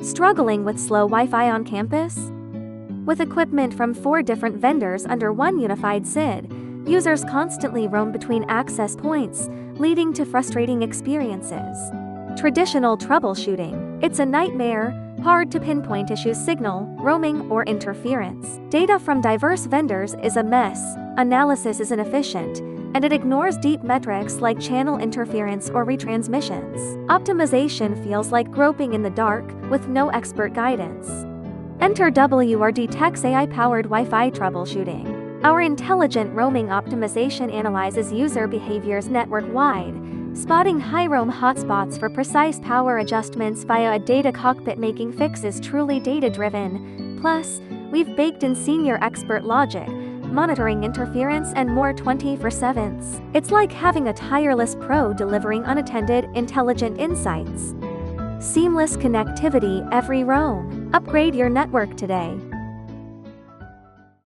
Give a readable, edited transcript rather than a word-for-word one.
Struggling with slow Wi-Fi on campus? With equipment from 4 different vendors under one unified SID, users constantly roam between access points, leading to frustrating experiences. Traditional troubleshooting. It's a nightmare, hard to pinpoint issues, signal, roaming, or interference. Data from diverse vendors is a mess, analysis is inefficient, and it ignores deep metrics like channel interference or retransmissions. Optimization feels like groping in the dark, with no expert guidance. Enter WRDTech's AI-powered Wi-Fi troubleshooting. Our intelligent roaming optimization analyzes user behaviors network-wide, spotting high-roam hotspots for precise power adjustments via a data cockpit, making fixes truly data-driven. Plus, we've baked in senior expert logic, monitoring interference and more 24/7. It's like having a tireless pro delivering unattended, intelligent insights. Seamless connectivity every roam. Upgrade your network today.